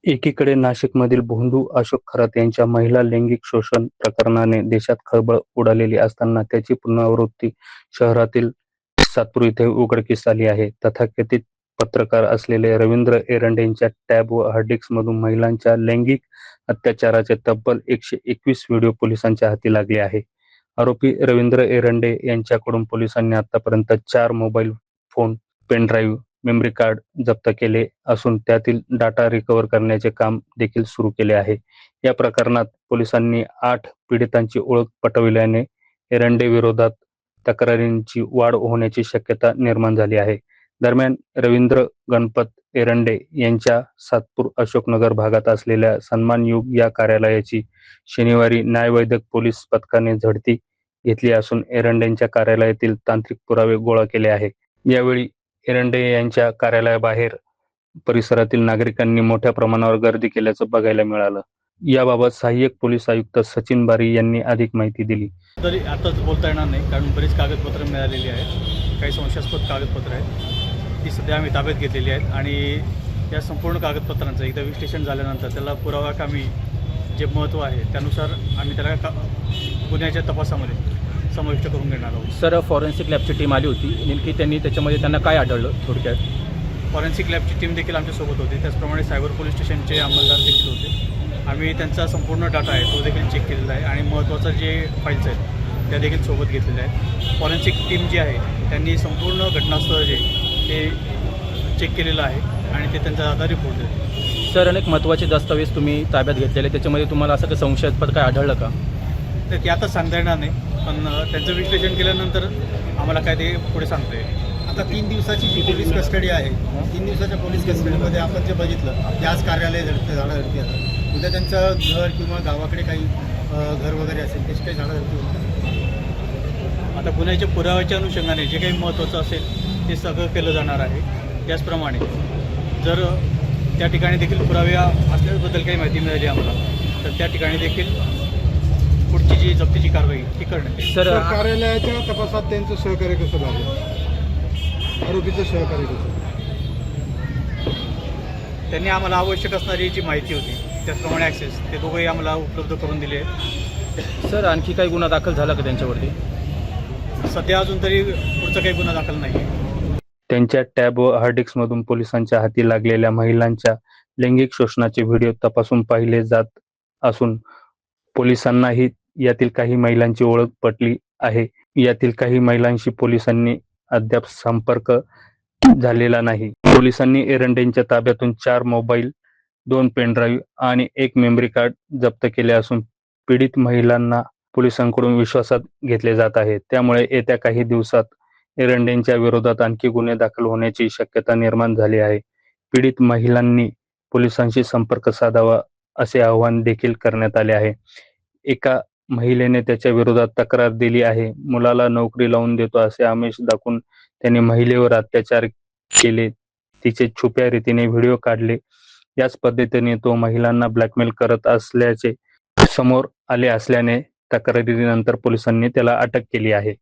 एकीकडे नाशिकमधील भोंदू अशोक खरात यांच्या महिला लैंगिक शोषण प्रकरणाने देशात खळबळ उडालेली असताना त्याची पुनरावृत्ती शहरातील सातपूर येथे उघडकीस आली आहे. तथाकथित पत्रकार असलेले रवींद्र एरंडेंच्या टॅब व हार्डडिस्कमधून महिलांच्या लैंगिक अत्याचाराचे तब्बल 121 व्हिडिओ पोलिसांच्या हाती लागले आहे. आरोपी रवींद्र एरंडे यांच्याकडून पोलिसांनी आतापर्यंत 4 mobile phone, pen drive, memory card जप्त केले असून त्यातील डाटा रिकव्हर करण्याचे काम देखील सुरू केले आहे. या प्रकरणात पोलिसांनी 8 पीडितांची ओळख पटविल्याने एरंडे विरोधात तक्रारींची वाढ होण्याची शक्यता निर्माण झाली आहे. दरम्यान रवींद्र गणपत एरंडे यांच्या सातपूर अशोकनगर भागात असलेल्या सन्मान युग या कार्यालयाची शनिवारी न्यायवैद्यक पोलीस पथकाने झडती घेतली असून एरंडेंच्या कार्यालयातील तांत्रिक पुरावे गोळा केले आहे. यावेळी एरंडे यांच्या कार्यालयाबाहेर परिसरातील नागरिकांनी मोठ्या प्रमाणावर गर्दी केल्याचं बघायला मिळालं. याबाबत सहाय्यक पोलीस आयुक्त सचिन बारी यांनी अधिक माहिती दिली. तरी आताच बोलता येणार नाही, कारण बरीच कागदपत्र मिळालेली आहेत. काही संशयास्पद कागदपत्र आहेत, ती सध्या आम्ही ताब्यात घेतलेली आहेत आणि या संपूर्ण कागदपत्रांचं एकदा विश्लेषण झाल्यानंतर त्याला पुरावा कामी जे महत्त्व आहे त्यानुसार आम्ही त्याला गुन्ह्याच्या तपासामध्ये समाविष्ट करून घेणार आहोत. सर, फॉरेन्सिक लॅबची टीम आली होती, नेमकी त्याच्यामध्ये त्यांना काय आढळलं थोडक्यात? फॉरेन्सिक लॅबची टीम देखील आमच्यासोबत होती, त्याचप्रमाणे सायबर पोलीस स्टेशनचे अंमलदार देखील होते. आम्ही त्यांचा संपूर्ण डाटा आहे तो देखील चेक केलेला आहे आणि महत्त्वाचं जे फाईल्स आहेत त्या देखील सोबत घेतलेल्या आहेत. फॉरेन्सिक टीम जी आहे त्यांनी संपूर्ण घटनास्थळ जे ते चेक केलेलं आहे आणि ते त्यांचा आधार रिपोर्ट देते. सर, अनेक महत्त्वाचे दस्तावेज तुम्ही ताब्यात घेतलेले, त्याच्यामध्ये तुम्हाला असं काही संशयास्पद काय आढळलं का? तर ते आता सांगता येणार नाही, पण त्यांचं विश्लेषण केल्यानंतर आम्हाला काय ते पुढे सांगता येईल. आता 3 दिवसाची जी पोलीस कस्टडी आहे, 3 दिवसाच्या पोलीस कस्टडीमध्ये आपण जे बघितलं की आज कार्यालय झाडाझडती आता उद्या त्यांचं घर किंवा गावाकडे काही घर वगैरे असेल त्याची काही झाडाझडती होती. आता गुन्ह्याच्या पुराव्याच्या अनुषंगाने जे काही महत्त्वाचं असेल ते सगळं केलं जाणार आहे. त्याचप्रमाणे जर त्या ठिकाणी देखील पुरावे असल्याबद्दल काही माहिती मिळाली आम्हाला, तर त्या ठिकाणी देखील पुढची जी जप्तीची कारवाई ती करण्यात येईल. सर, कार्यालयाच्या तपासात त्यांचं सहकार्य कसं झालं, आरोपीचं सहकार्य कसं? त्यांनी आम्हाला आवश्यक असणारी जी माहिती होती त्याचप्रमाणे ॲक्सेस ते दोघंही आम्हाला उपलब्ध करून दिले आहेत. सर, आणखी काही गुन्हा दाखल झाला का त्यांच्यावरती? सध्या अजून तरी पुढचा काही गुन्हा दाखल नाही. त्यांच्या टॅब व हार्डडिस्कमधून पोलिसांच्या हाती लागलेल्या महिलांच्या लैंगिक शोषणाचे व्हिडिओ तपासून पाहिले जात असून पोलिसांनाही यातील काही महिलांची ओळख पटली आहे. यातील काही महिलांशी पोलिसांनी अद्याप संपर्क झालेला नाही. पोलिसांनी एरंडेंच्या ताब्यातून 4 मोबाईल, 2 पेनड्राईव्ह आणि 1 मेमरी कार्ड जप्त केले असून पीडित महिलांना पोलिसांकडून विश्वासात घेतले जात आहे. त्यामुळे येत्या काही दिवसात एरंडेंच्या विरोधात आणखी गुन्हे दाखल होण्याची शक्यता निर्माण झाली आहे. पीडित महिलांनी पोलिसांशी संपर्क साधावा असे आवाहन देखील करण्यात आले आहे. एका महिलेने त्याच्या विरोधात तक्रार दिली आहे. मुलाला नोकरी लावून देतो असे आमिष दाखवून त्याने महिलेवर अत्याचार केले, तिचे छुप्या रीतीने व्हिडिओ काढले. याच पद्धतीने तो महिलांना ब्लॅकमेल करत असल्याचे समोर आले असल्याने तक्रारीनंतर पोलिसांनी त्याला अटक केली आहे.